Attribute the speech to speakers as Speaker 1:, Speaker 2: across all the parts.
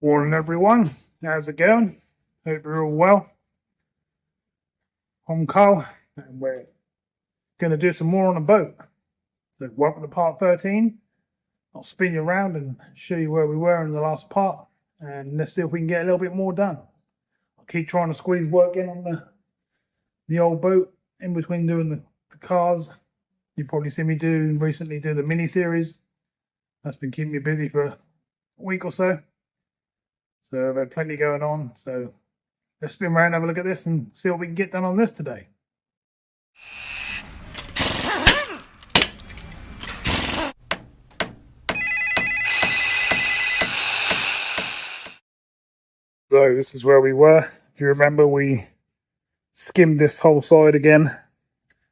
Speaker 1: Morning everyone, how's it going? Hope you're all well. I'm Carl and we're going to do some more on a boat. So welcome to part 13. I'll spin you around and show you where we were in the last part and let's see if we can get a little bit more done. I'll keep trying to squeeze work in on the old boat in between doing the cars. You've probably seen me recently do the mini series. That's been keeping me busy for a week or so. So I've had plenty going on. So let's spin around and have a look at this and see what we can get done on this today. So this is where we were. If you remember, we skimmed this whole side again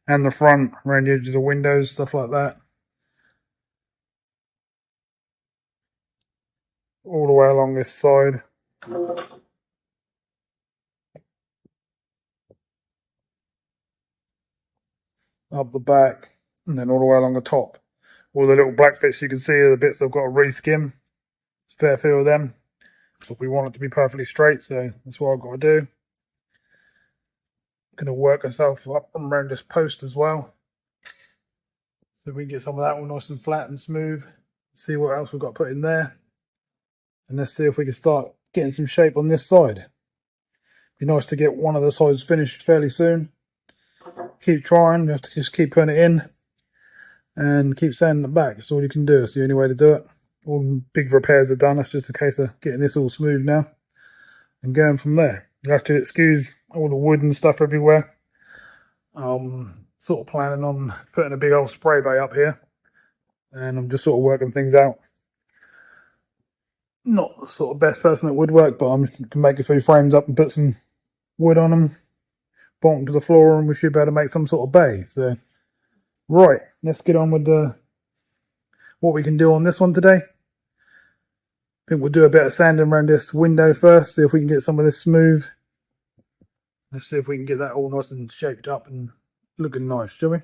Speaker 1: and the front around the edges of the windows, stuff like that. All the way along this side. Up the back and then all the way along the top. All the little black bits you can see are the bits I've got to re-skim. Fair few of them. But we want it to be perfectly straight, so that's what I've got to do. I'm going to work myself up and around this post as well. So we can get some of that all nice and flat and smooth. See what else we've got to put in there. And let's see if we can start getting some shape on this side. Be nice to get one of the sides finished fairly soon. Keep trying, you have to just keep putting it in. And keep sanding it back. That's all you can do. It's the only way to do it. All the big repairs are done. It's just a case of getting this all smooth now and going from there. You have to excuse all the wood and stuff everywhere. Sort of planning on putting a big old spray bay up here, and I'm just sort of working things out. Not the sort of best person at woodwork, but I can make a few frames up and put some wood on them, bottom to the floor, and we should be able to make some sort of bay. So, right, let's get on with what we can do on this one today. I think we'll do a bit of sanding around this window first, see if we can get some of this smooth. Let's see if we can get that all nice and shaped up and looking nice, shall we?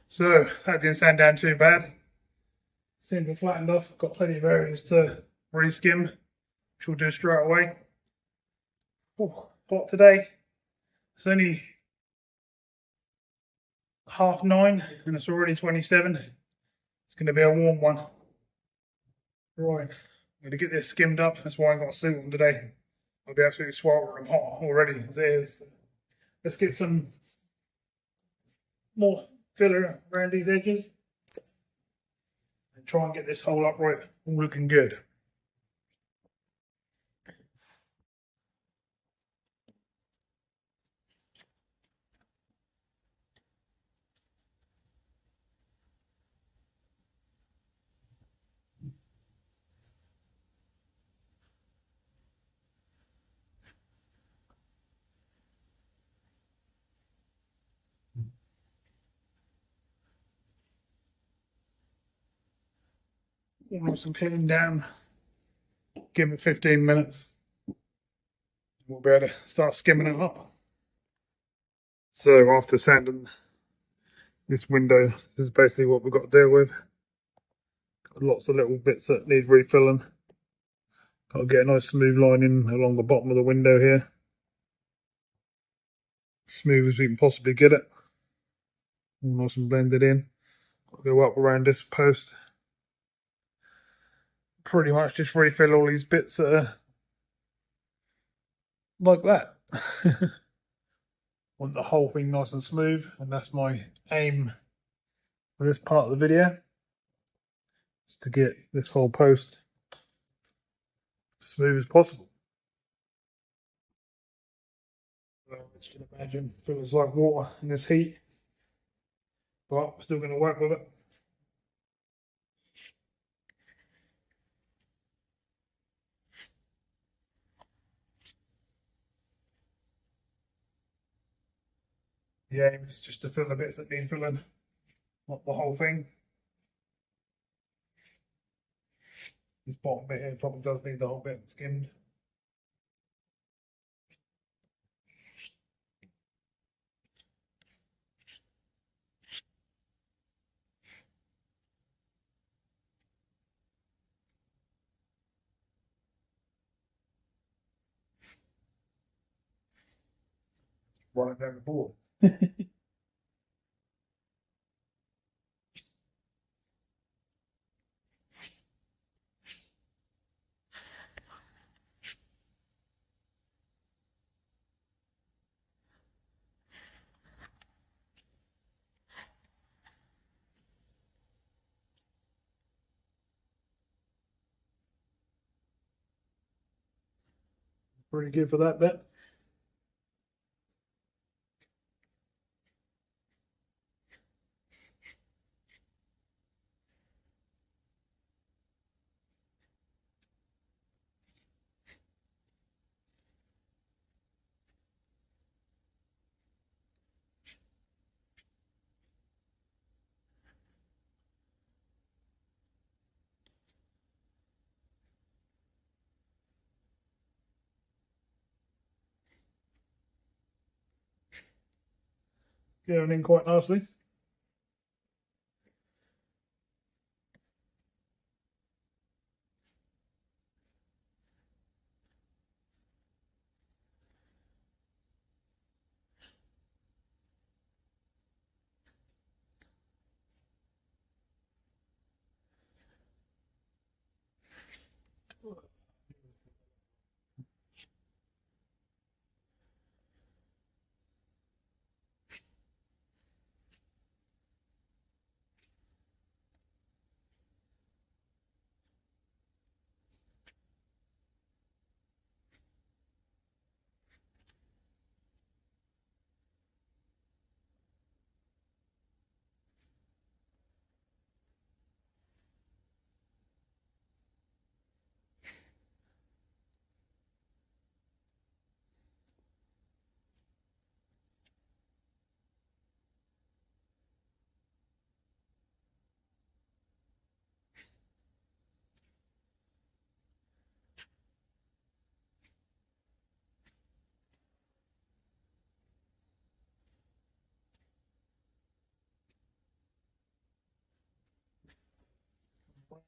Speaker 1: So that didn't sound down too bad. Seems to have flattened off. I've got plenty of areas to re-skim, which we'll do straight away. Oh, hot today. It's only 9:30 and it's already 27. It's going to be a warm one. Right, I'm going to get this skimmed up. That's why I've got a suit on today. I'll be absolutely sweltering hot already as it is. Let's get some more filler around these edges and try and get this hole upright all looking good. all nice and clean down. Give it 15 minutes. We'll be able to start skimming it up. So after sanding this window, this is basically what we've got to deal with. Got lots of little bits that need refilling. Got to get a nice smooth line in along the bottom of the window here. Smooth as we can possibly get it. All nice and blended in. Got to go up around this post. Pretty much just refill all these bits that are like that. Want the whole thing nice and smooth, and that's my aim for this part of the video, is to get this whole post as smooth as possible. As you can imagine, feels like water in this heat, but I'm still going to work with it. The aim is just to fill the bits that need filling, not the whole thing. This bottom bit here probably does need the whole bit skimmed. Running down the board. Pretty good for that bit. Going in quite nicely.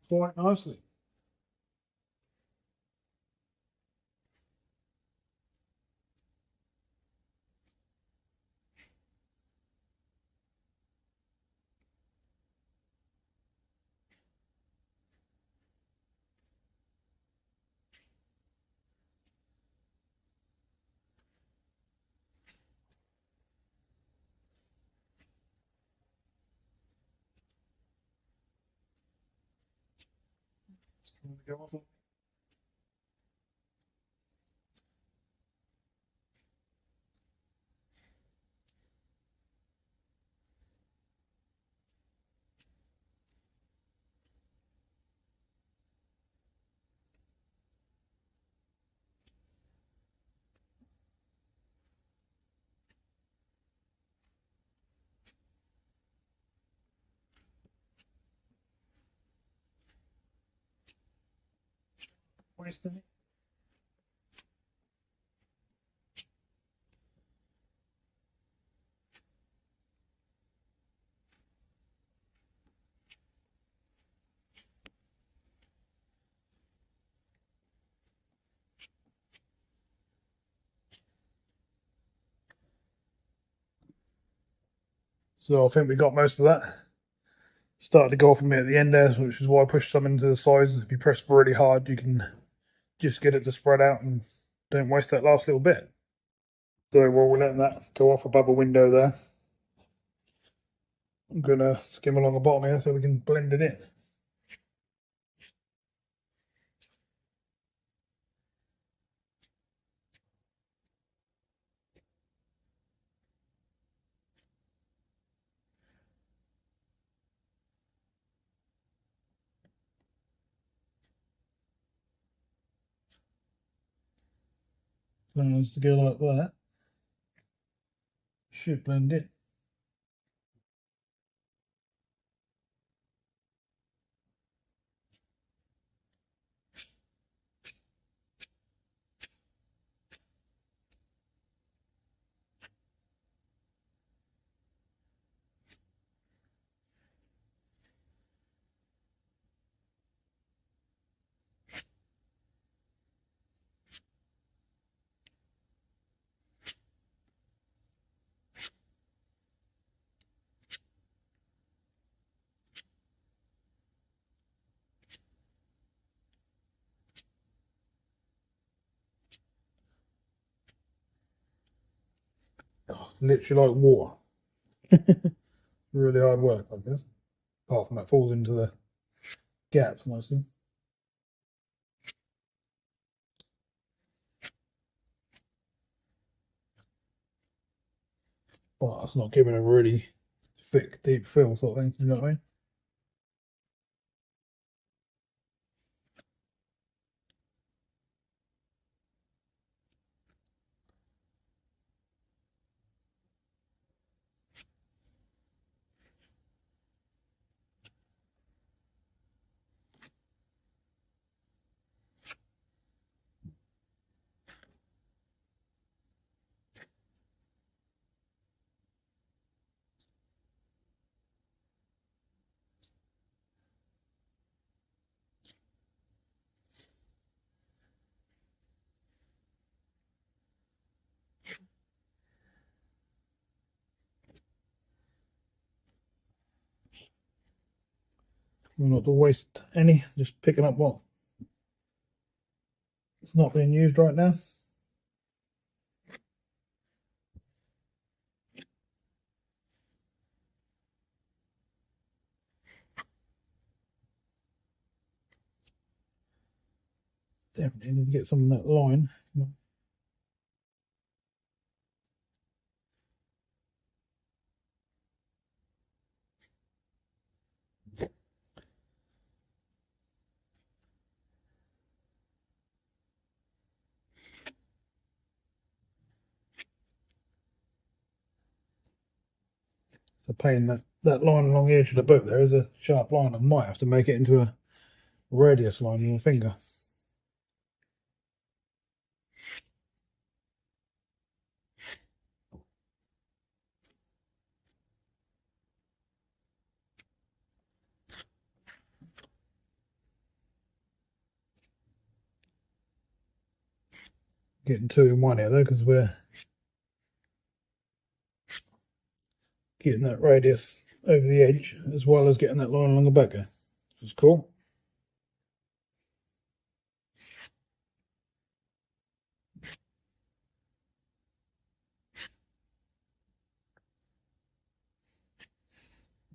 Speaker 1: Quite nicely. Go off. wasting it. So I think we got most of that. Started to go off a bit at the end there, which is why I pushed some into the sides. If you press really hard, you can just get it to spread out and don't waste that last little bit. So while we're letting that go off above a window there, I'm going to skim along the bottom here so we can blend it in. So as to go like that, should blend it. Oh, literally like water. Really hard work, I guess. Apart from that falls into the gaps mostly. But it's not giving a really thick, deep fill sort of thing, you know what I mean? Not to waste any, just picking up what it's not being used right now. Definitely need to get some of that line. So painting that line along the edge of the boat there is a sharp line. I might have to make it into a radius line with my finger. Getting two in one here though, because we're getting that radius over the edge as well as getting that line along the back there. Which is cool.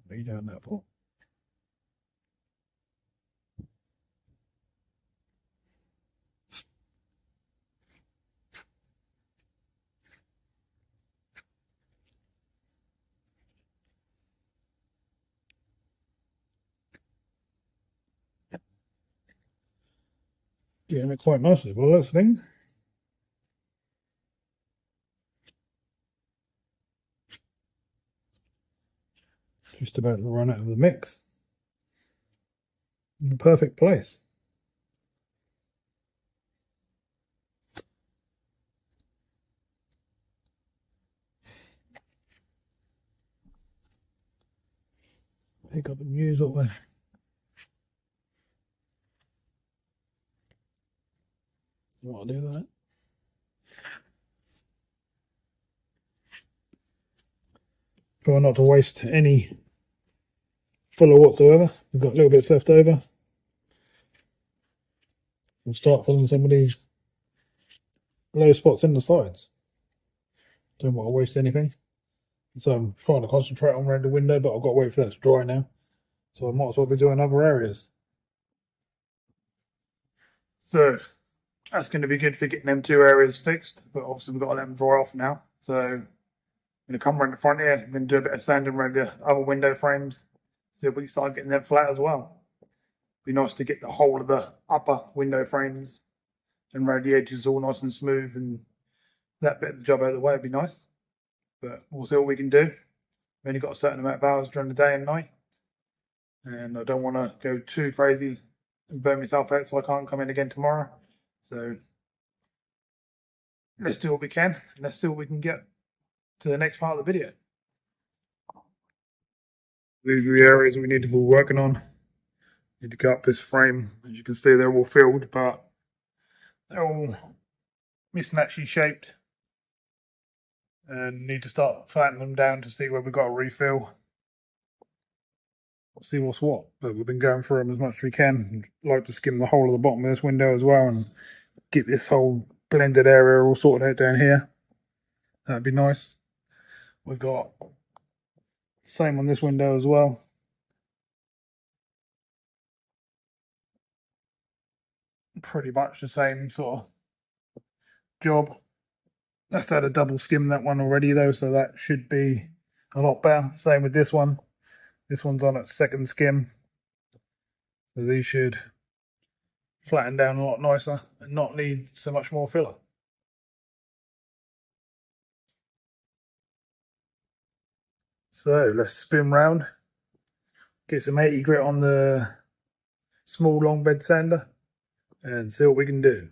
Speaker 1: What are you doing that for? Getting it quite nicely, well, that's thing. Just about to run out of the mix. In the perfect place. pick up and use what we. I'll do that. Try not to waste any filler whatsoever. We've got little bits left over. We'll start filling some of these low spots in the sides. Don't want to waste anything. So I'm trying to concentrate on around the window, but I've got to wait for that to dry now. So I might as well be doing other areas. So that's going to be good for getting them 2 areas fixed, but obviously we've got to let them dry off now. So I'm going to come around the front here. I'm going to do a bit of sanding around the other window frames. See if we can start getting them flat as well. Be nice to get the whole of the upper window frames and around the edges all nice and smooth, and that bit of the job out of the way would be nice. But we'll see what we can do. We've only got a certain amount of hours during the day and night, and I don't want to go too crazy and burn myself out so I can't come in again tomorrow. So let's do what we can, and let's see what we can get to the next part of the video. These are the areas we need to be working on. Need to cut up this frame. As you can see, they're all filled, but they're all mismatchy shaped, and need to start flattening them down to see where we've got to refill. See what's what, but we've been going through them as much as we can. I'd like to skim the whole of the bottom of this window as well and get this whole blended area all sorted out down here. That'd be nice. We've got same on this window as well. Pretty much the same sort of job. That's had a double skim that one already though, so that should be a lot better. Same with this one. This one's on its 2nd skim, so these should flatten down a lot nicer and not need so much more filler. So let's spin round, get some 80 grit on the small long bed sander and see what we can do.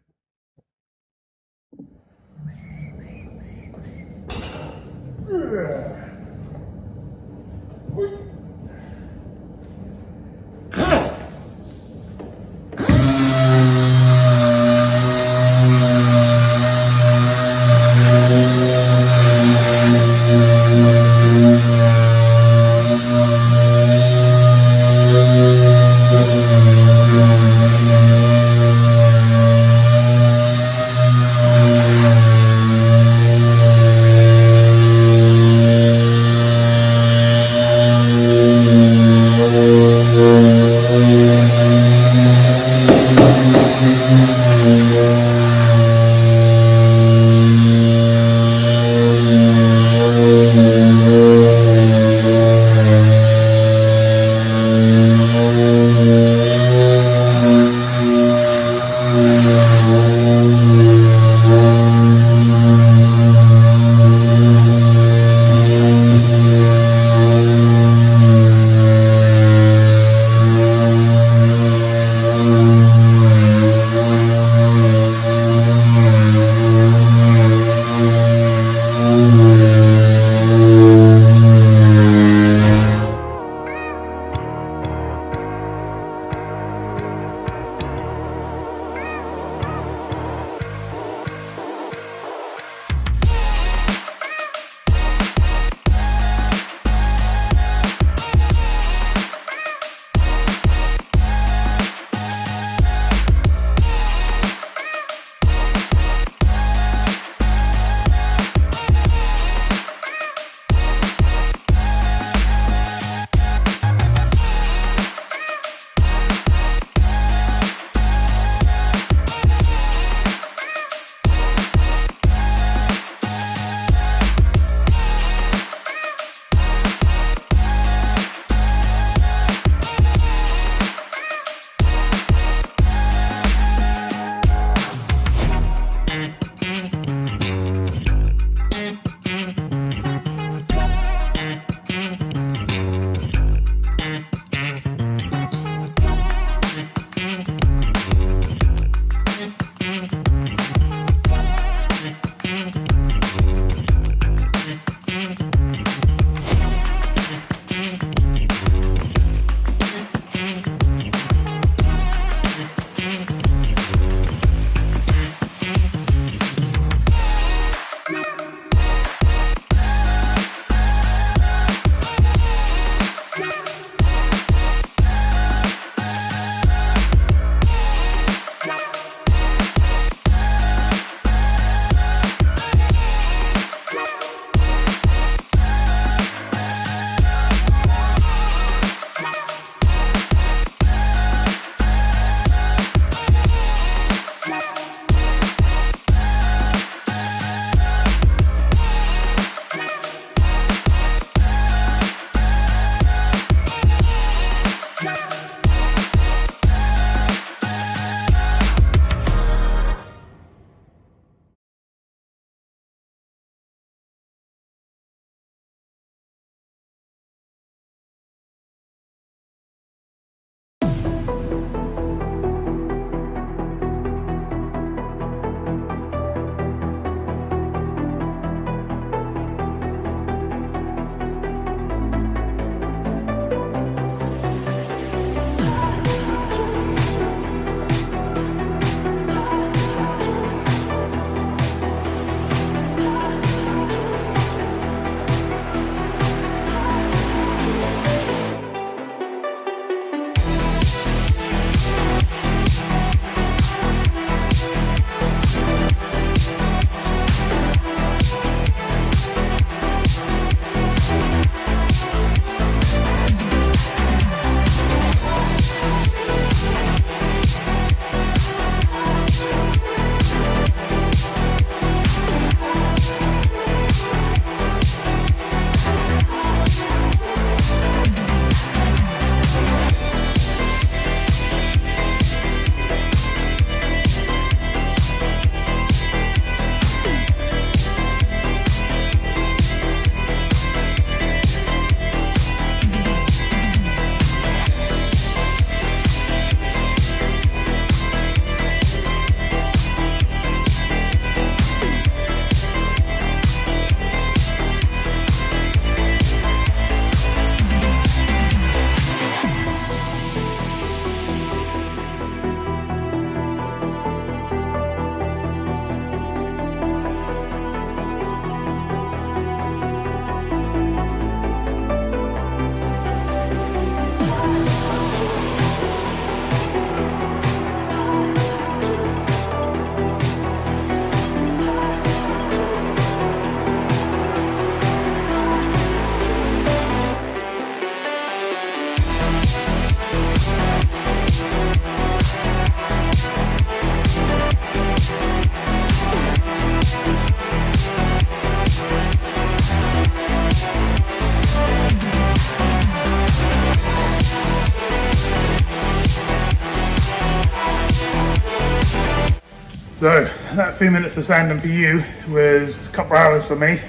Speaker 1: So that few minutes of sanding for you was a couple of hours for me,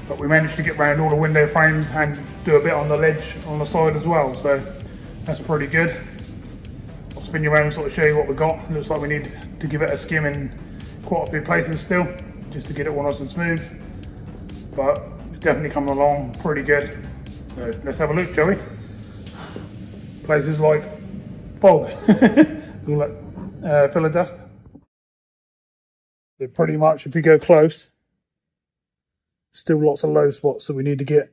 Speaker 1: but we managed to get around all the window frames and do a bit on the ledge on the side as well, so that's pretty good. I'll spin you around and sort of show you what we got. Looks like we need to give it a skim in quite a few places still, just to get it all nice and smooth, but it's definitely coming along pretty good. So let's have a look, shall we? Places like fog, all like filler dust. So pretty much if you go close, still lots of low spots, so we need to get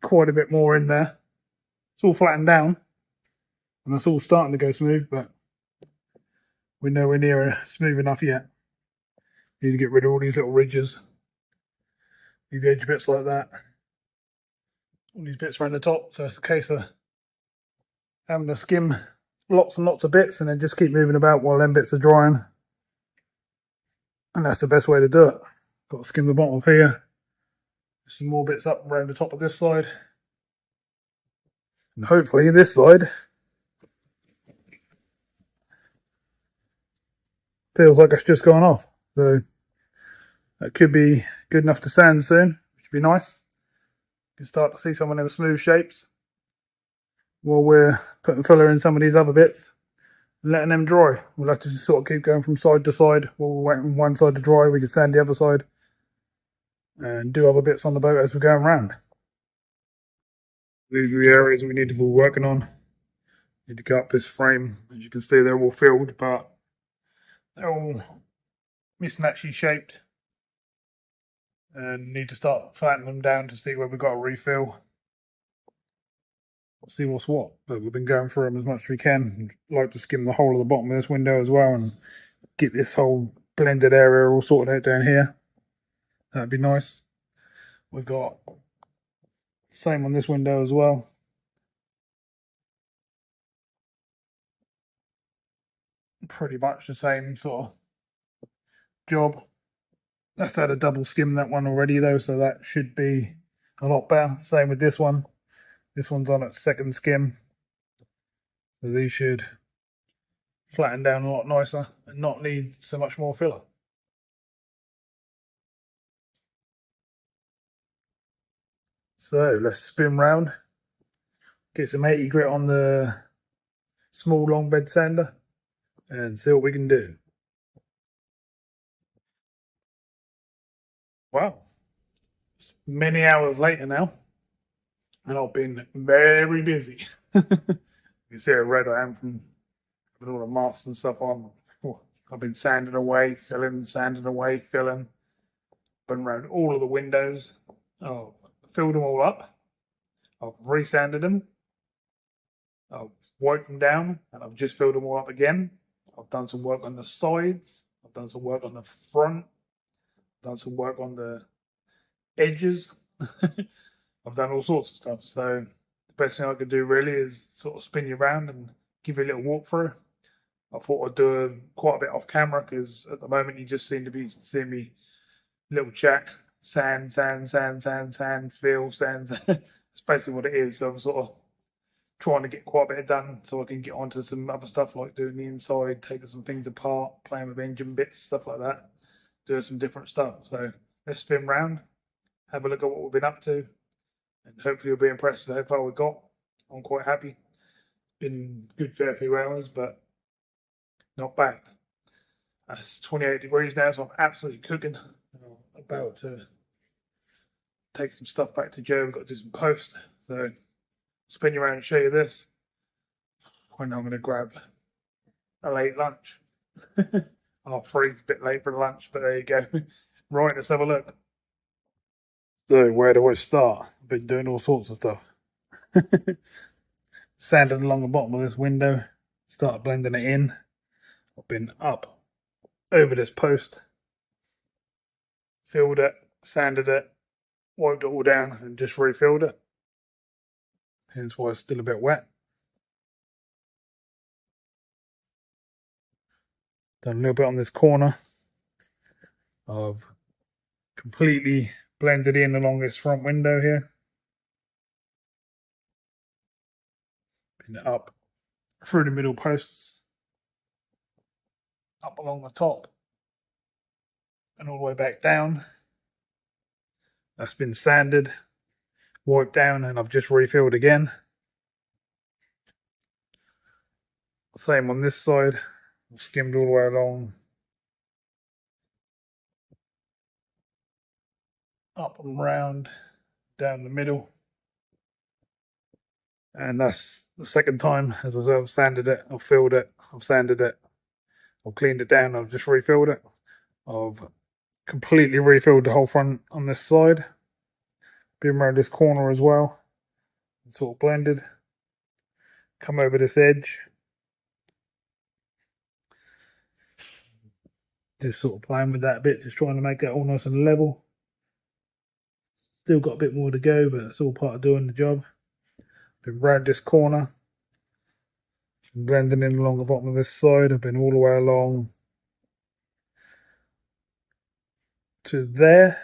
Speaker 1: quite a bit more in there. It's all flattened down and it's all starting to go smooth, but we're nowhere near smooth enough yet. Need to get rid of all these little ridges, these edge bits like that, all these bits around the top. So it's a case of having to skim lots and lots of bits and then just keep moving about while them bits are drying. And that's the best way to do it. Got to skim the bottom of here. Some more bits up around the top of this side. And hopefully this side feels like it's just gone off. So that could be good enough to sand soon, which would be nice. You can start to see some of them smooth shapes while we're putting filler in some of these other bits and letting them dry. We'll have to just sort of keep going from side to side. While we're waiting for one side to dry, we can sand the other side and do other bits on the boat as we're going around. These are the areas we need to be working on. Need to cut up this frame. As you can see, they're all filled, but they're all mismatchy shaped and need to start flattening them down to see where we've got to refill. See what's what, but we've been going through them as much as we can. I'd like to skim the whole of the bottom of this window as well and get this whole blended area all sorted out down here. That'd be nice. We've got same on this window as well. Pretty much the same sort of job. That's had a double skim that one already though, so that should be a lot better. Same with this one. This one's on its second skim. So these should flatten down a lot nicer and not need so much more filler. So let's spin round. Get some 80 grit on the small long bed sander and see what we can do. Wow. It's many hours later now. And I've been very busy. You see how red I am from with all the masks and stuff on. I've been sanding away, filling, sanding away, filling. Been around all of the windows. I've filled them all up. I've resanded them. I've wiped them down and I've just filled them all up again. I've done some work on the sides. I've done some work on the front. I've done some work on the edges. I've done all sorts of stuff, so the best thing I could do really is sort of spin you around and give you a little walkthrough. I thought I'd do quite a bit off camera because at the moment you just seem to be seeing me little chat, sand, sand, sand, sand, sand, feel, sand. That's basically what it is. So I'm sort of trying to get quite a bit done so I can get onto some other stuff like doing the inside, taking some things apart, playing with engine bits, stuff like that, doing some different stuff. So let's spin round, have a look at what we've been up to. And hopefully you'll be impressed with how far we've got. I'm quite happy. Been a good fair few hours, but not bad. It's 28 degrees now, so I'm absolutely cooking. I'm about to take some stuff back to Joe. We've got to do some post. So spin you around and show you this. When I'm going to grab a late lunch. Half free, a bit late for lunch, but there you go. Right, let's have a look. So where do I start? I've been doing all sorts of stuff. Sanding along the bottom of this window, start blending it in. I've been up over this post, filled it, sanded it, wiped it all down and just refilled it. Hence why it's still a bit wet. Done a little bit on this corner. I've completely blended in along this front window here. Been up through the middle posts, up along the top, and all the way back down. That's been sanded, wiped down, and I've just refilled again. Same on this side, skimmed all the way along, up and round, down the middle. And that's the second time, as I said, I've sanded it, I've filled it, I've sanded it, I've cleaned it down, I've just refilled it. I've completely refilled the whole front on this side. Been around this corner as well. Sort of blended. Come over this edge. Just sort of playing with that a bit, just trying to make that all nice and level. Still got a bit more to go, but it's all part of doing the job. Been round this corner. Been blending in along the bottom of this side. I've been all the way along to there.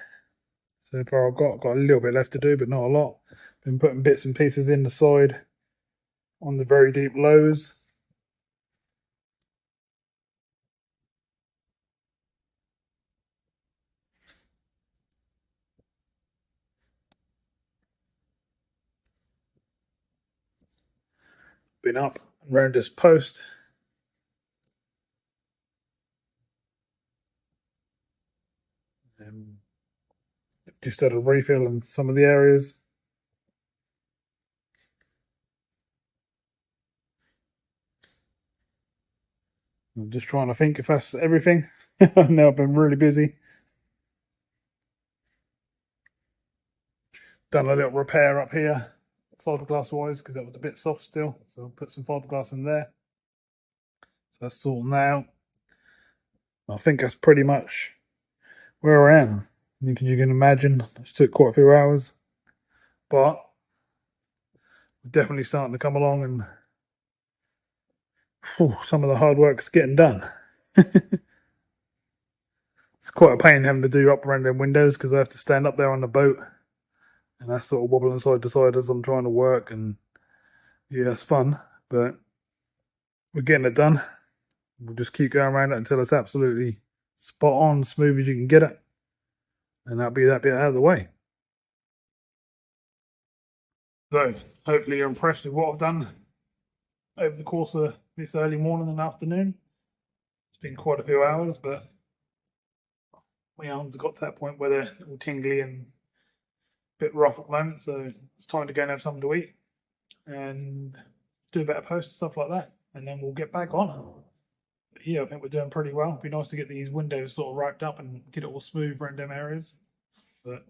Speaker 1: So far I've got a little bit left to do, but not a lot. Been putting bits and pieces in the side on the very deep lows. Been up and round this post. Just had a refill in some of the areas. I'm just trying to think if that's everything. Now I've been really busy. Done a little repair up here, fiberglass wise, because that was a bit soft still. So I'll put some fiberglass in there. So that's sorting out. I think that's pretty much where I am. You can imagine, it took quite a few hours. But we're definitely starting to come along, and some of the hard work's getting done. It's quite a pain having to do up around them windows because I have to stand up there on the boat, and that's sort of wobbling side to side as I'm trying to work. And yeah, it's fun, but we're getting it done. We'll just keep going around it until it's absolutely spot on, smooth as you can get it, and that'll be that bit out of the way. So hopefully you're impressed with what I've done over the course of this early morning and afternoon. It's been quite a few hours, but my arms have got to that point where they're all tingly and a bit rough at the moment, so it's time to go and have something to eat and do a bit of post and stuff like that, and then we'll get back on. But yeah, I think we're doing pretty well. It'd be nice to get these windows sort of wrapped up and get it all smooth around them areas, but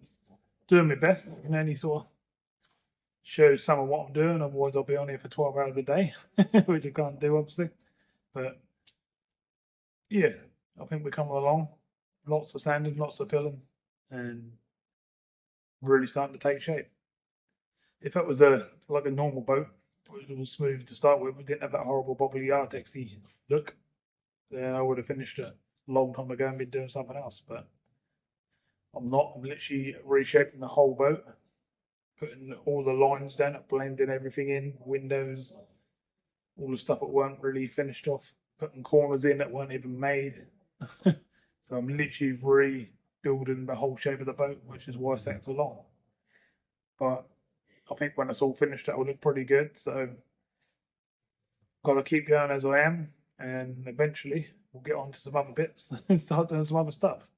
Speaker 1: doing my best. I can only sort of show some of what I'm doing, otherwise I'll be on here for 12 hours a day, which I can't do obviously. But yeah, I think we're coming along. Lots of sanding, lots of filling, and really starting to take shape. If it was like a normal boat, it was all smooth to start with, we didn't have that horrible bobbly Artexy look, then I would have finished it a long time ago and been doing something else. But I'm not. I'm literally reshaping the whole boat, putting all the lines down, blending everything in, windows, all the stuff that weren't really finished off, putting corners in that weren't even made. So I'm literally rebuilding the whole shape of the boat, which is why it's taken so long. But I think when it's all finished, that will look pretty good. So got to keep going as I am, and eventually we'll get on to some other bits and start doing some other stuff.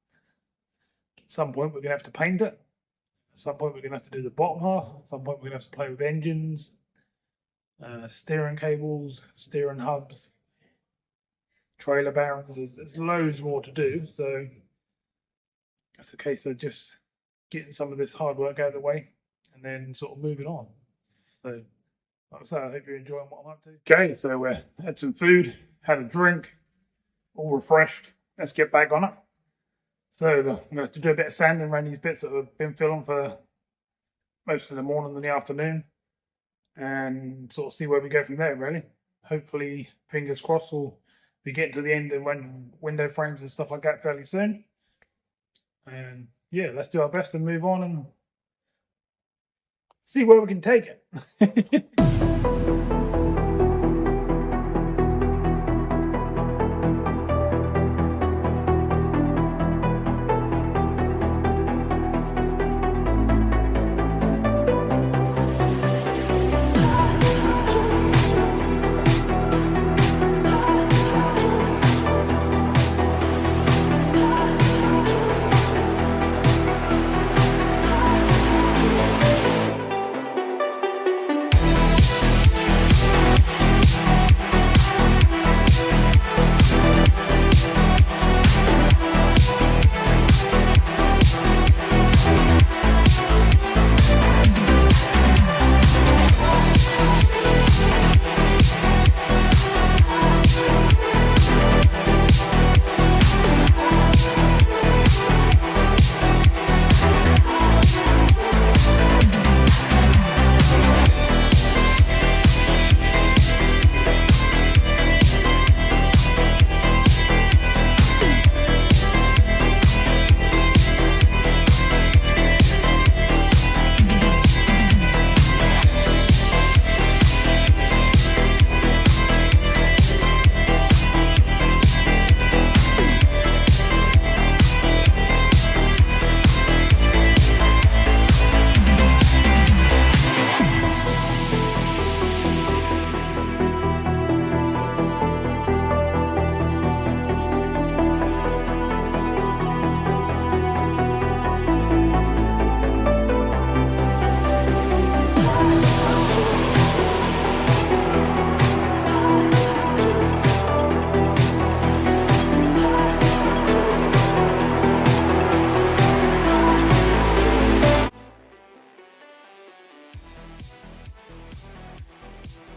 Speaker 1: At some point, we're going to have to paint it. At some point, we're going to have to do the bottom half. At some point, we're going to have to play with engines, steering cables, steering hubs, trailer bearings. There's loads more to do. So it's a case of just getting some of this hard work out of the way and then sort of moving on. So, like I say, I hope you're enjoying what I'm up to. Okay, so we had some food, had a drink, all refreshed. Let's get back on it. So I'm going to have to do a bit of sanding around these bits that I've been filling for most of the morning and the afternoon, and sort of see where we go from there, really. Hopefully, fingers crossed, we'll be getting to the end of window frames and stuff like that fairly soon. And yeah, let's do our best and move on and see where we can take it.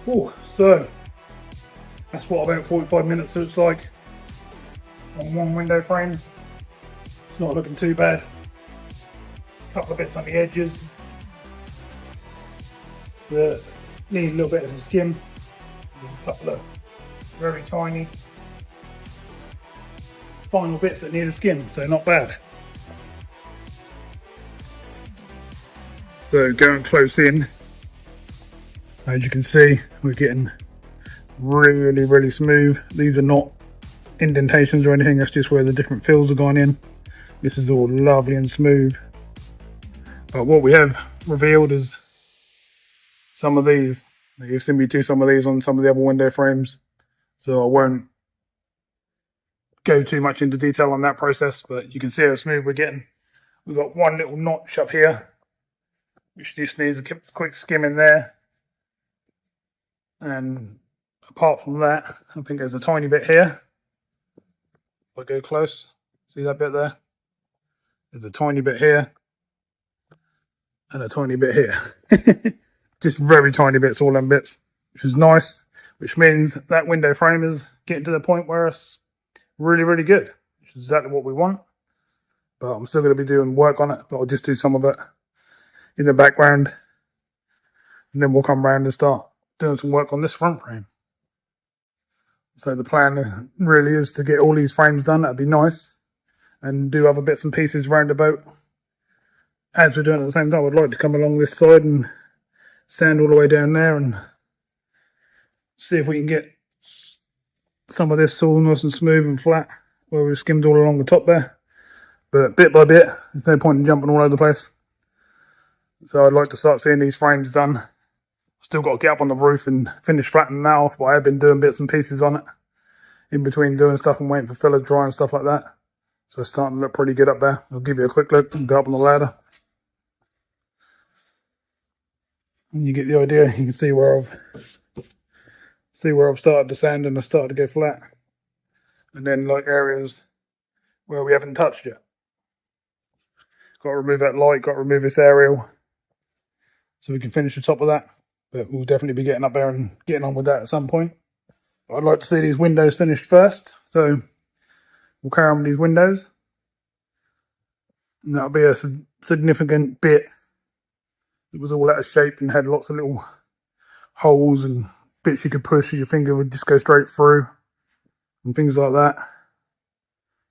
Speaker 1: Oh, so that's what about 45 minutes looks like on one window frame. It's not looking too bad. A couple of bits on the edges that need a little bit of a skim. There's a couple of very tiny final bits that need a skim, so not bad. So going close in, as you can see, we're getting really smooth. These are not indentations or anything, that's just where the different fills have gone in. This is all lovely and smooth. But what we have revealed is some of these. You've seen me do some of these on some of the other window frames, so I won't go too much into detail on that process, but you can see how smooth we're getting. We've got one little notch up here, which just needs a quick skim in there. And apart from that, I think there's a tiny bit here. If I go close, see that bit there? There's a tiny bit here. And a tiny bit here. Just very tiny bits, all them bits, which is nice, which means that window frame is getting to the point where it's really good, which is exactly what we want. But I'm still going to be doing work on it, but I'll just do some of it in the background, and then we'll come around and start doing some work on this front frame. So the plan really is to get all these frames done. That'd be nice, and do other bits and pieces round about as we're doing it at the same time. I'd like to come along this side and sand all the way down there and see if we can get some of this all nice and smooth and flat where we've skimmed all along the top there. But bit by bit, there's no point in jumping all over the place. So I'd like to start seeing these frames done. Still got to get up on the roof and finish flattening that off, but I have been doing bits and pieces on it in between doing stuff and waiting for filler dry and stuff like that. So it's starting to look pretty good up there. I'll give you a quick look and go up on the ladder. And you get the idea. You can see where I've started to sand and I started to go flat. And then like areas where we haven't touched yet. Got to remove that light, got to remove this aerial so we can finish the top of that. But we'll definitely be getting up there and getting on with that at some point. But I'd like to see these windows finished first, so we'll carry on with these windows. And that'll be a significant bit. It was all out of shape and had lots of little holes and bits you could push so your finger would just go straight through and things like that.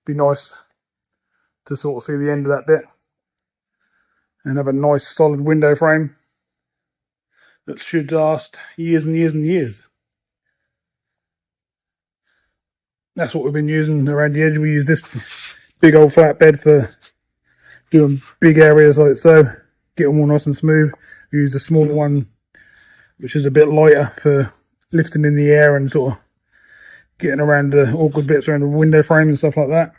Speaker 1: Be nice to sort of see the end of that bit and have a nice solid window frame that should last years and years and years. That's what we've been using around the edge. We use this big old flatbed for doing big areas like so, get them all nice and smooth. We use the smaller one, which is a bit lighter, for lifting in the air and sort of getting around the awkward bits around the window frame and stuff like that.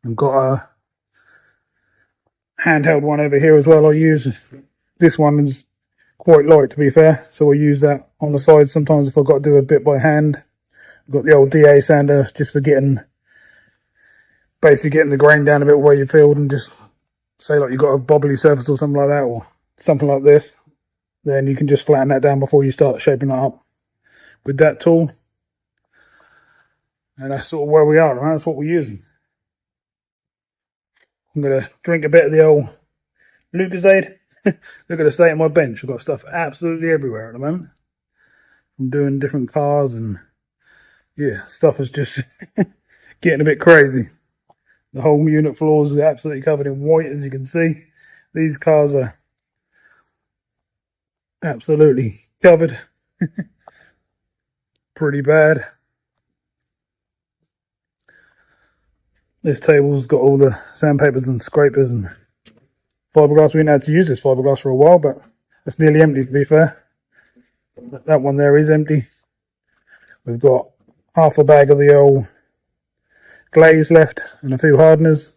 Speaker 1: I've got a handheld one over here as well. I use this one, is quite light to be fair, so I use that on the side sometimes if I've got to do a bit by hand. I've got the old DA sander just for basically getting the grain down a bit where you filled, and just say like you've got a bobbly surface or something like that, or something like this, then you can just flatten that down before you start shaping that up with that tool. And that's sort of where we are, right? That's what we're using. I'm going to drink a bit of the old Lucozade. Look at the state of my bench. I've got stuff absolutely everywhere at the moment. I'm doing different cars, and yeah, stuff is just getting a bit crazy. The whole unit floors are absolutely covered in white, as you can see. These cars are absolutely covered. Pretty bad. This table's got all the sandpapers and scrapers and fiberglass. We didn't have to use this fiberglass for a while, but it's nearly empty to be fair. That one there is empty. We've got half a bag of the old glaze left and a few hardeners.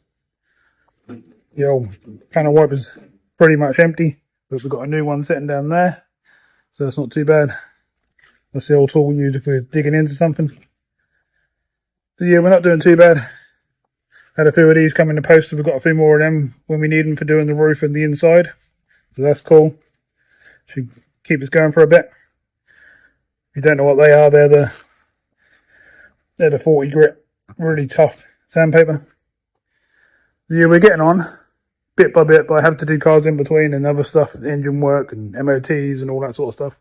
Speaker 1: The old panel wiper's pretty much empty, but we've got a new one sitting down there, so that's not too bad. That's the old tool we use if we're digging into something. So yeah, we're not doing too bad. Had a few of these come in the post, so we've got a few more of them when we need them for doing the roof and the inside. So that's cool. Should keep us going for a bit. you don't know what they are, they're the 40 grit, really tough sandpaper. Yeah, we're getting on bit by bit, but I have to do cars in between and other stuff, engine work and MOTs and all that sort of stuff.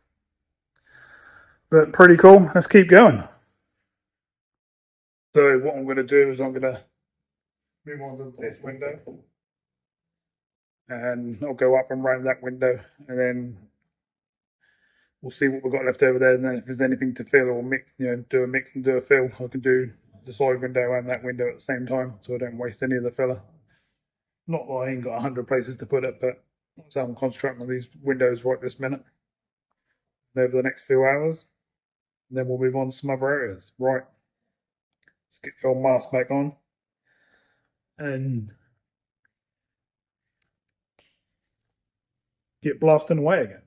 Speaker 1: But pretty cool. Let's keep going. So what I'm going to do is I'm going to move on to this window, and I'll go up and round that window, and then we'll see what we've got left over there. And then if there's anything to fill or mix, do a mix and do a fill, I can do the side window and that window at the same time, so I don't waste any of the filler. Not that I ain't got 100 places to put it, but so I'm concentrating on these windows right this minute. And over the next few hours, and then we'll move on to some other areas. Right, let's get the old mask back on and get blasting away again.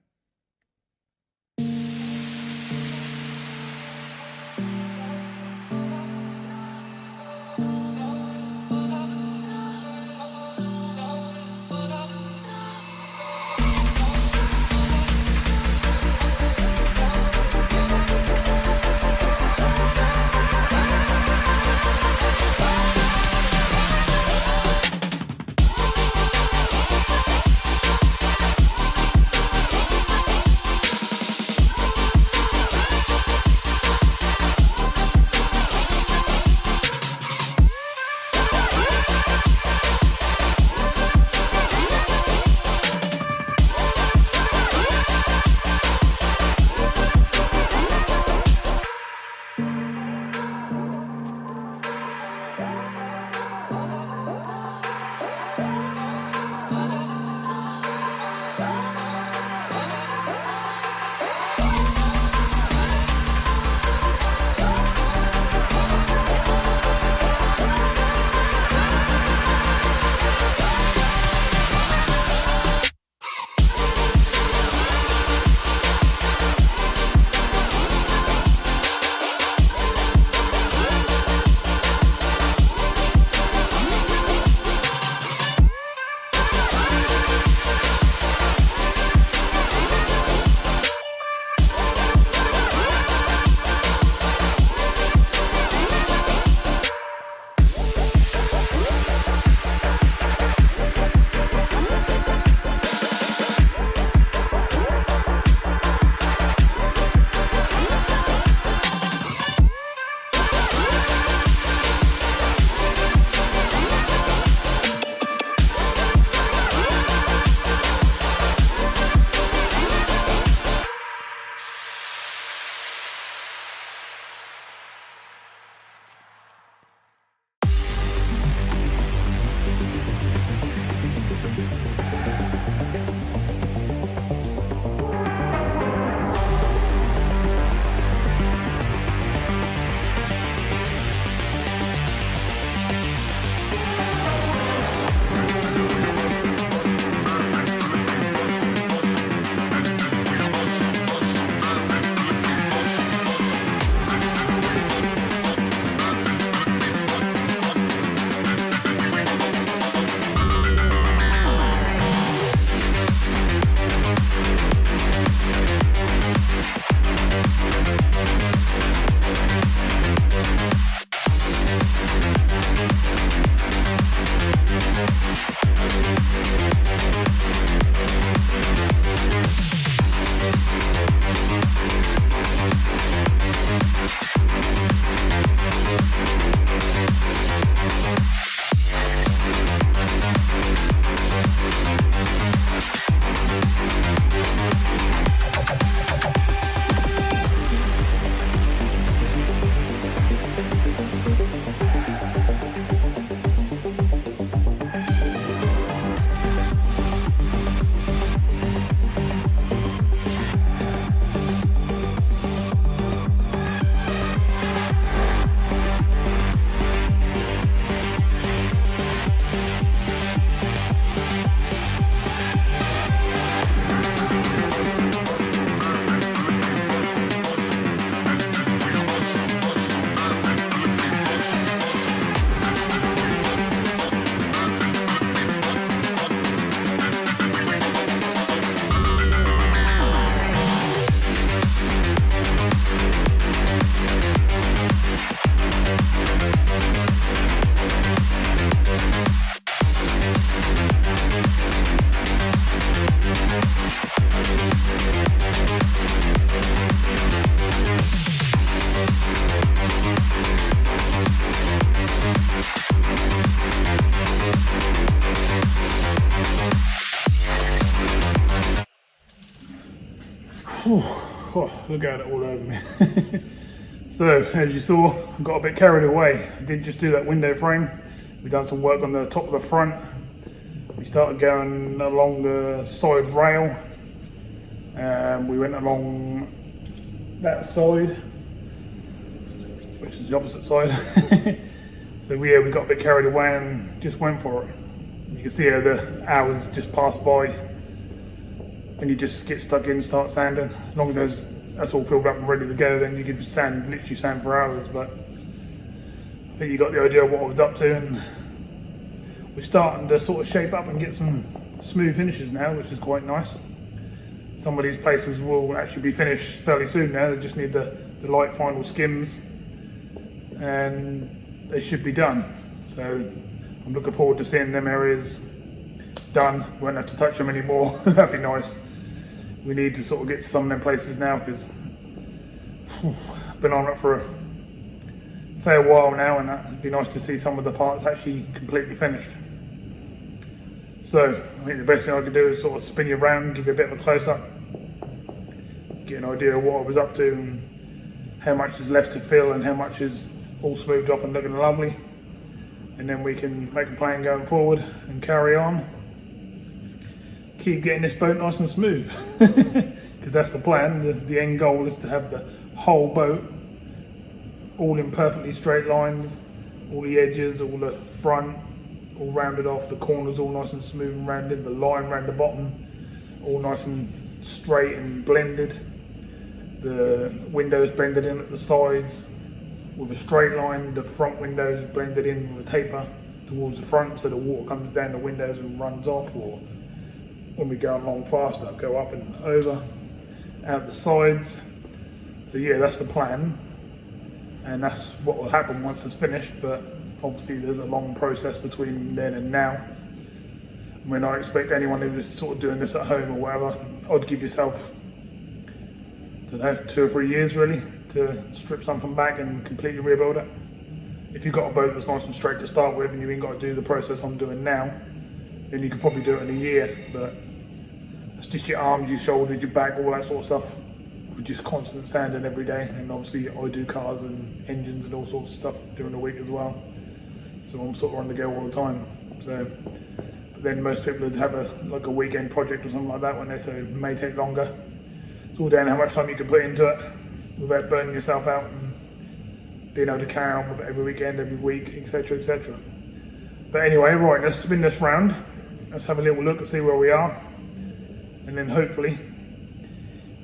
Speaker 1: Oh, look at it all over me. So, as you saw, I got a bit carried away. I did just do that window frame. We done some work on the top of the front. We started going along the side rail. We went along that side, which is the opposite side. So yeah, we got a bit carried away and just went for it. You can see how the hours just passed by, and you just get stuck in and start sanding. As long as that's all filled up and ready to go, then you can sand, literally sand for hours. But I think you got the idea of what I was up to, and we're starting to sort of shape up and get some smooth finishes now, which is quite nice. Some of these places will actually be finished fairly soon now. They just need the light final skims, and they should be done. So I'm looking forward to seeing them areas done. Won't have to touch them anymore. That'd be nice. We need to sort of get to some of them places now, because I've been on it for a fair while now, and it'd be nice to see some of the parts actually completely finished. So I think the best thing I could do is sort of spin you around, give you a bit of a close-up, get an idea of what I was up to and how much is left to fill and how much is all smoothed off and looking lovely. And then we can make a plan going forward and carry on. Keep getting this boat nice and smooth, because that's the plan. The end goal is to have the whole boat all in perfectly straight lines, all the edges, all the front, all rounded off, the corners all nice and smooth and rounded, the line around the bottom all nice and straight and blended, the windows blended in at the sides with a straight line, the front windows blended in with a taper towards the front so the water comes down the windows and runs off, or when we go along faster, go up and over, out the sides. So yeah, that's the plan, and that's what will happen once it's finished. But obviously there's a long process between then and now. When I expect anyone who's sort of doing this at home or whatever, I'd give yourself, I don't know, 2 or 3 years really to strip something back and completely rebuild it. If you've got a boat that's nice and straight to start with and you ain't got to do the process I'm doing now, then you can probably do it in a year. But it's just your arms, your shoulders, your back, all that sort of stuff. With just constant sanding every day. And obviously I do cars and engines and all sorts of stuff during the week as well. So I'm sort of on the go all the time. So, but then most people would have like a weekend project or something like that when they say it may take longer. It's all down to how much time you can put into it without burning yourself out and being able to carry on with it every weekend, every week, etc, etc. But anyway, right, let's spin this round. Let's have a little look and see where we are. And then hopefully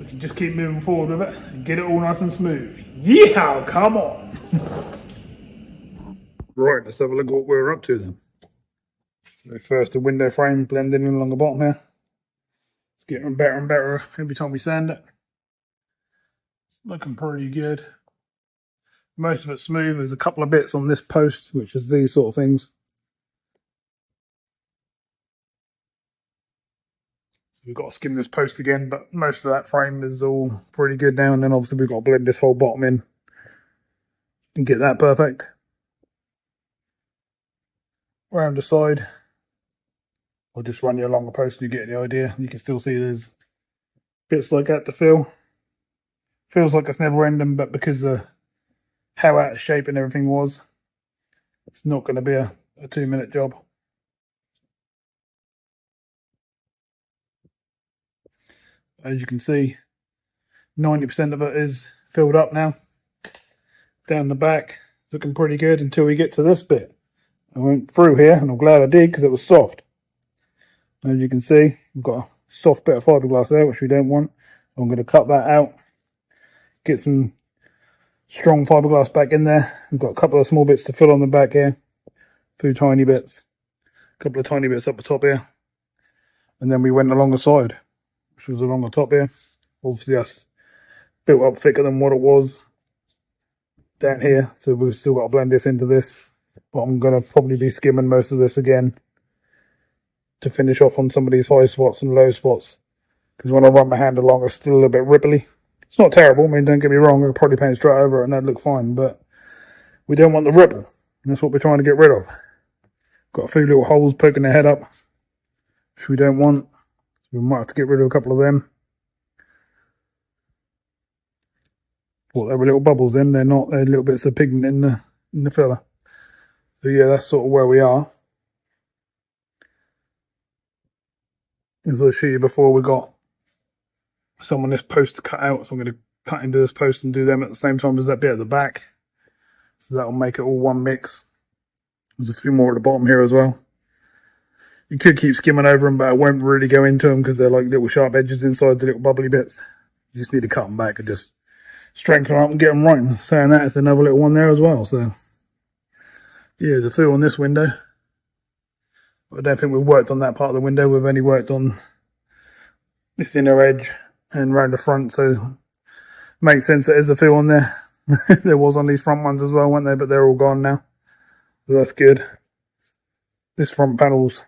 Speaker 1: we can just keep moving forward with it and get it all nice and smooth. Yeehaw, come on! Right, let's have a look at what we're up to then. So first the window frame blending in along the bottom here. It's getting better and better every time we sand it. Looking pretty good. Most of it's smooth. There's a couple of bits on this post, which is these sort of things. So we've got to skim this post again, but most of that frame is all pretty good now. And then obviously we've got to blend this whole bottom in and get that perfect. Around the side, I'll just run you along the post and you get the idea. You can still see there's bits like that to fill. Feels like it's never ending, but because of how out of shape and everything was, it's not going to be a 2-minute job. As you can see, 90% of it is filled up now. Down the back, looking pretty good until we get to this bit. I went through here, and I'm glad I did because it was soft. As you can see, we've got a soft bit of fiberglass there, which we don't want. I'm going to cut that out. Get some strong fiberglass back in there. We've got a couple of small bits to fill on the back here. A few tiny bits. A couple of tiny bits up the top here. And then we went along the side, which was along the top here. Obviously that's built up thicker than what it was down here. So we've still got to blend this into this. But I'm going to probably be skimming most of this again to finish off on some of these high spots and low spots. Because when I run my hand along, it's still a little bit ripply. It's not terrible, I mean, don't get me wrong, I could probably paint straight over it and that'd look fine, but we don't want the ripple, and that's what we're trying to get rid of. Got a few little holes poking their head up, which we don't want, so we might have to get rid of a couple of them. thought there were little bubbles then. They're not. They're little bits of pigment in the filler. So yeah, that's sort of where we are. As I showed you before, we got some on this post to cut out, so I'm going to cut into this post and do them at the same time as that bit at the back. So that'll make it all one mix. There's a few more at the bottom here as well. You could keep skimming over them, but I won't really go into them because they're like little sharp edges inside the little bubbly bits. You just need to cut them back and just strengthen them up and get them right. And saying that, it's another little one there as well. So yeah, there's a few on this window. I don't think we've worked on that part of the window. We've only worked on this inner edge and round the front, so makes sense that there's a few on there. There was on these front ones as well, weren't there? But they're all gone now, so that's good. This front panel's,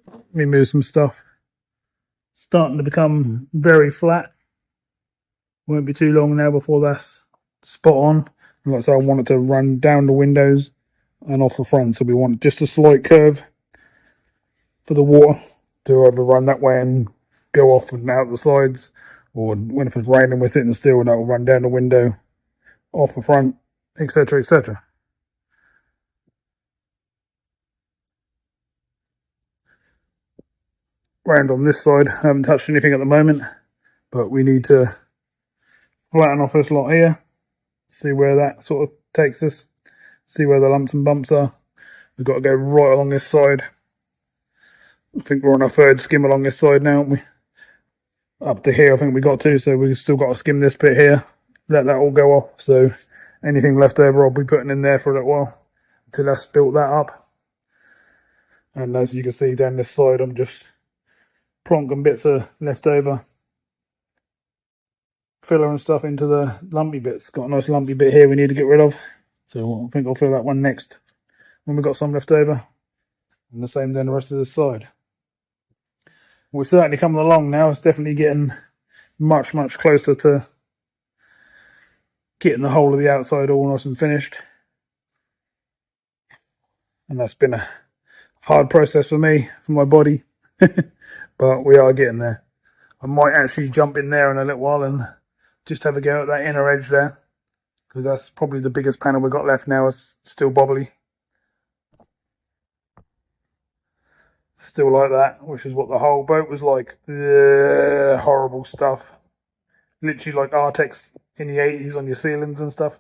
Speaker 1: let me move some stuff, starting to become very flat. Won't be too long now before that's spot on. And like I said, I want it to run down the windows and off the front, so we want just a slight curve for the water to either run that way and go off and out the sides, or when if it's raining we're sitting still and that will run down the window, off the front, etc, etc. Round on this side, I haven't touched anything at the moment, but we need to flatten off this lot here, see where that sort of takes us, see where the lumps and bumps are. We've got to go right along this side. I think we're on our third skim along this side now, aren't we? Up to here I think we got to, so we've still got to skim this bit here, let that all go off. So anything left over I'll be putting in there for a little while until that's built that up. And as you can see down this side, I'm just plonking bits of leftover filler and stuff into the lumpy bits. Got a nice lumpy bit here we need to get rid of, so I think I'll fill that one next when we've got some left over, and the same down the rest of this side. We're certainly coming along now. It's definitely getting much closer to getting the whole of the outside all nice and finished, and that's been a hard process for me, for my body. But we are getting there. I might actually jump in there in a little while and just have a go at that inner edge there, because that's probably the biggest panel we've got left now. It's still bobbly, still like that, which is what the whole boat was like. Horrible stuff, literally like Artex in the 80s on your ceilings and stuff,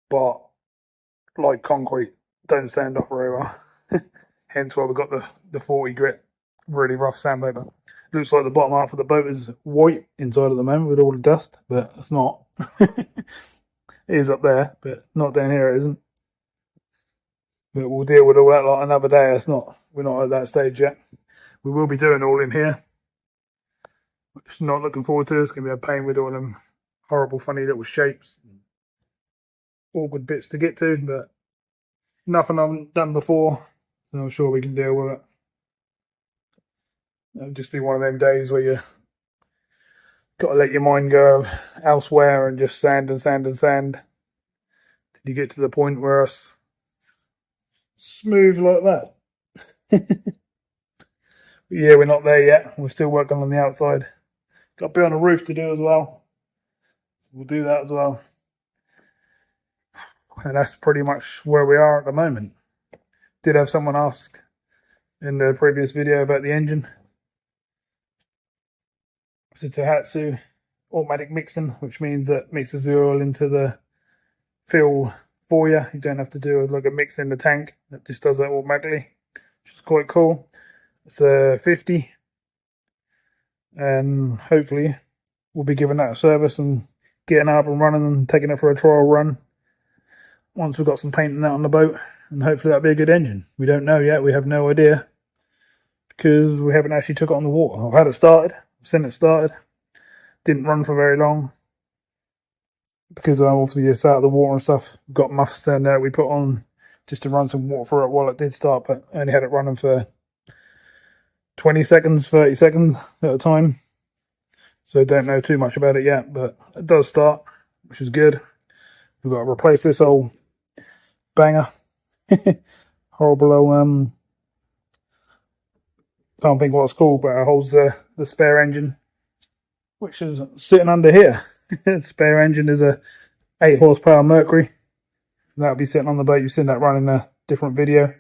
Speaker 1: but like concrete, don't stand off very well. Hence why we got the 40 grit, really rough sandpaper. Looks like the bottom half of the boat is white inside at the moment with all the dust, but it's not. It is up there, but not down here, it isn't. But we'll deal with all that lot another day. We're not at that stage yet. We will be doing all in here, which I'm not looking forward to. It's going to be a pain with all them horrible, funny little shapes, awkward bits to get to, but nothing I haven't done before, so I'm sure we can deal with it. It'll just be one of them days where you got to let your mind go elsewhere and just sand and sand and sand till you get to the point where it's smooth like that. But yeah, we're not there yet. We're still working on the outside. Got a bit on the roof to do as well, so we'll do that as well. And that's pretty much where we are at the moment. Did have someone ask in the previous video about the engine. It's a Tohatsu automatic mixing, which means that mixes the oil into the fill for you. You don't have to do like a mix in the tank. It just does that automatically, which is quite cool. It's a 50, and hopefully we'll be giving that a service and getting up and running and taking it for a trial run once we've got some painting that on the boat, and hopefully that'll be a good engine. We don't know yet. We have no idea because we haven't actually took it on the water. I've had it started. Seen it started, didn't run for very long because obviously it's out of the water and stuff. We've got muffs down there we put on just to run some water through it while it did start, but I only had it running for 20 seconds, 30 seconds at a time, so don't know too much about it yet, but it does start, which is good. We've got to replace this old banger. Horrible old can't think what it's called, but it holds the spare engine, which is sitting under here. Spare engine is a 8 horsepower Mercury. That'll be sitting on the boat. You've seen that running a different video.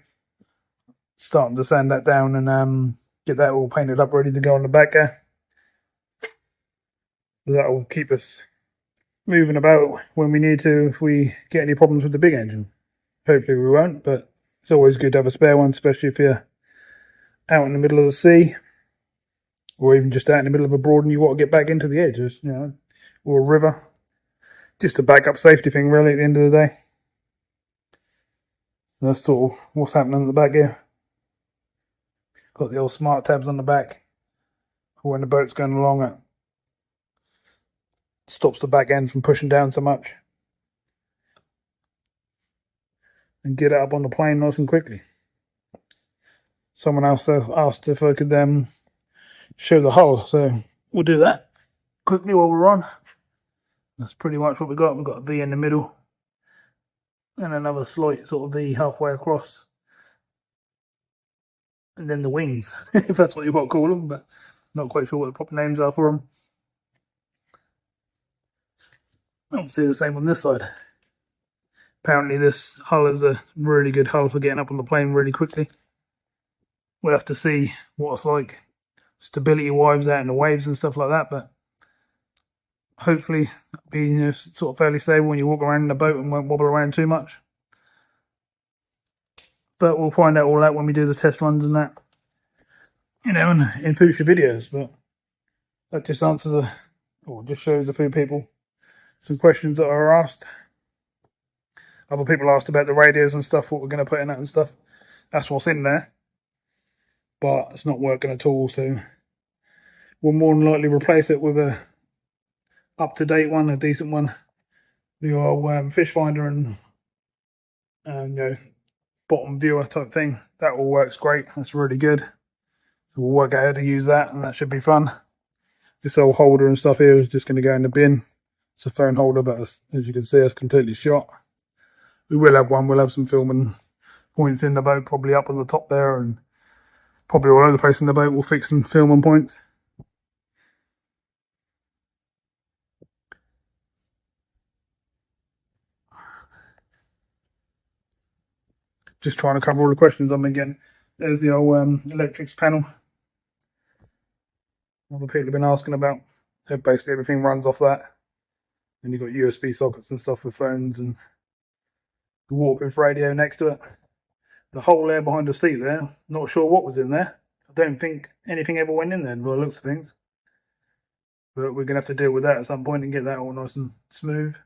Speaker 1: Starting to sand that down and get that all painted up, ready to go on the back there. That will keep us moving about when we need to if we get any problems with the big engine. Hopefully we won't, but it's always good to have a spare one, especially if you're out in the middle of the sea, or even just out in the middle of a broad and you want to get back into the edges, you know, or a river. Just a backup safety thing, really, at the end of the day. So that's sort of what's happening at the back here. Got the old smart tabs on the back for when the boat's going along. It stops the back end from pushing down so much, and get it up on the plane nice and quickly. Someone else asked if I could show the hull, so we'll do that quickly while we're on. That's pretty much what we got. We've got a V in the middle and another slight sort of V halfway across, and then the wings, if that's what you want to call them, but not quite sure what the proper names are for them. Obviously the same on this side. Apparently this hull is a really good hull for getting up on the plane really quickly. We'll have to see what it's like stability wise out in the waves and stuff like that, but hopefully it'll be, you know, sort of fairly stable when you walk around in the boat and won't wobble around too much. But we'll find out all that when we do the test runs and that, you know, in future videos. But that just answers or just shows a few people some questions that are asked. Other people asked about the radios and stuff, what we're going to put in that and stuff. That's what's in there, but it's not working at all, so we'll more than likely replace it with a up-to-date one, a decent one. The old fish finder and you know, bottom viewer type thing. That all works great. That's really good. So we'll work out how to use that, and that should be fun. This old holder and stuff here is just going to go in the bin. It's a phone holder, but as you can see, it's completely shot. We will have one. We'll have some filming points in the boat, probably up on the top there, and probably all over the place in the boat. We'll fix some filming points. Just trying to cover all the questions I'm getting. There's the old electrics panel. Other people have been asking about. So basically everything runs off that. And you've got USB sockets and stuff for phones, and the waterproof radio next to it. The hole there behind the seat there, not sure what was in there. I don't think anything ever went in there by the looks of things. But we're going to have to deal with that at some point and get that all nice and smooth.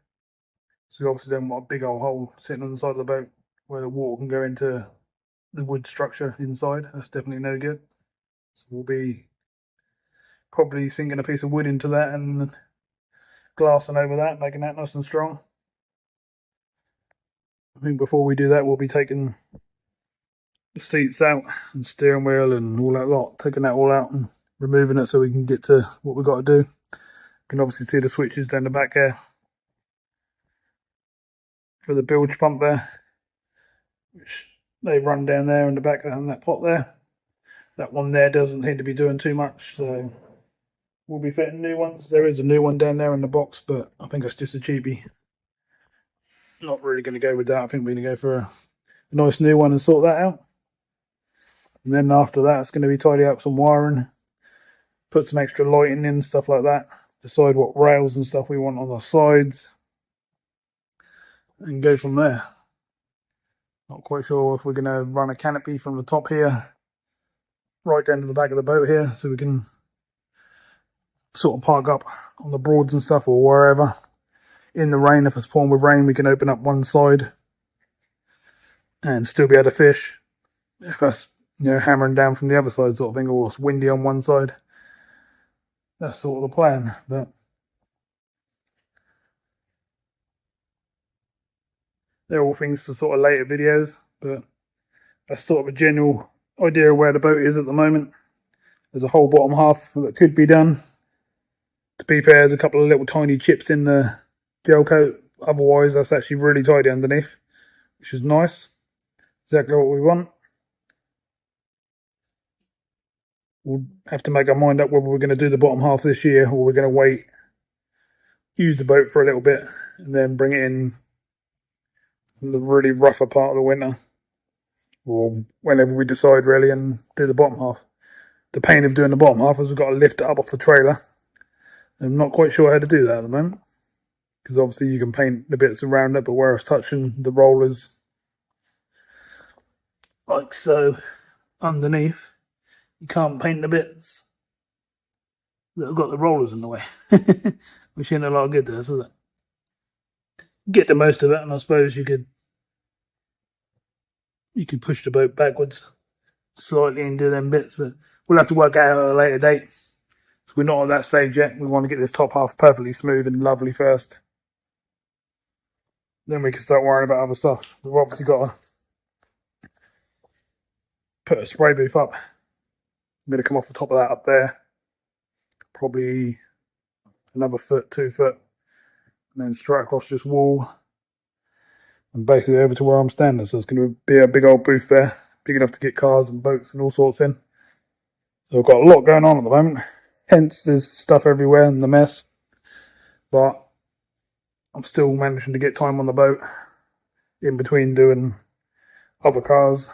Speaker 1: So we obviously don't want a big old hole sitting on the side of the boat where the water can go into the wood structure inside. That's definitely no good. So we'll be probably sinking a piece of wood into that and glassing over that, making that nice and strong. I think before we do that, we'll be taking the seats out and steering wheel and all that lot, taking that all out and removing it so we can get to what we've got to do. You can obviously see the switches down the back there for the bilge pump there, which they run down there in the back and that pot there. That one there doesn't seem to be doing too much, so we'll be fitting new ones. There is a new one down there in the box, but I think that's just a cheapie. Not really going to go with that. I think we're going to go for a nice new one and sort that out. And then after that, it's going to be tidy up some wiring, put some extra lighting in, stuff like that. Decide what rails and stuff we want on the sides, and go from there. Not quite sure if we're going to run a canopy from the top here right down to the back of the boat here, so we can sort of park up on the broads and stuff, or wherever. In the rain, if it's pouring with rain, we can open up one side and still be able to fish. If that's, you know, hammering down from the other side sort of thing, or it's windy on one side, that's sort of the plan. But they're all things for sort of later videos, but that's sort of a general idea of where the boat is at the moment. There's a whole bottom half that could be done. To be fair, there's a couple of little tiny chips in the gel coat. Otherwise, that's actually really tidy underneath, which is nice. Exactly what we want. We'll have to make our mind up whether we're going to do the bottom half this year or we're going to wait use the boat for a little bit and then bring it in the really rougher part of the winter, or whenever we decide really, and do the bottom half. The pain of doing the bottom half is we've got to lift it up off the trailer. I'm not quite sure how to do that at the moment, because obviously you can paint the bits around it, but where it's touching the rollers like so underneath, you can't paint the bits that have got the rollers in the way. Which ain't a lot of good there, is it? Get the most of it, and I suppose you could push the boat backwards slightly and do them bits, but we'll have to work out at a later date. So we're not at that stage yet. We want to get this top half perfectly smooth and lovely first. Then we can start worrying about other stuff. We've obviously got to put a spray booth up. I'm going to come off the top of that up there. Probably another foot, 2 foot. And then straight across this wall. And basically over to where I'm standing. So it's going to be a big old booth there. Big enough to get cars and boats and all sorts in. So I've got a lot going on at the moment. Hence there's stuff everywhere and the mess. But I'm still managing to get time on the boat in between doing other cars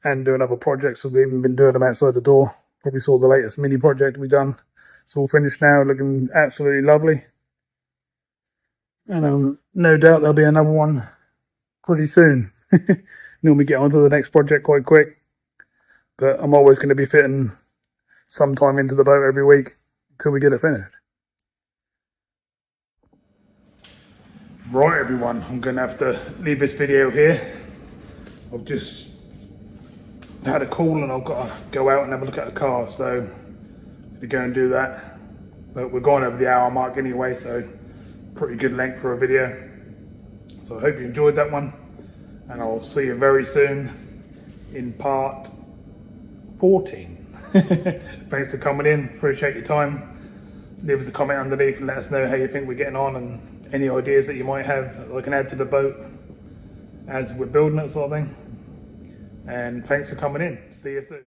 Speaker 1: and doing other projects. So we've even been doing them outside the door. Probably saw the latest mini project we've done. It's all finished now, looking absolutely lovely. And no doubt there'll be another one pretty soon. Normally get on to the next project quite quick. But I'm always going to be fitting some time into the boat every week until we get it finished. Right everyone, I'm going to have to leave this video here. I've just had a call and I've got to go out and have a look at a car, so I'm going to go and do that. But we're going over the hour mark anyway, so pretty good length for a video. So I hope you enjoyed that one, and I'll see you very soon in part 14. Thanks for coming in, appreciate your time. Leave us a comment underneath and let us know how you think we're getting on and any ideas that you might have that I can add to the boat as we're building it, sort of thing. And thanks for coming in. See you soon.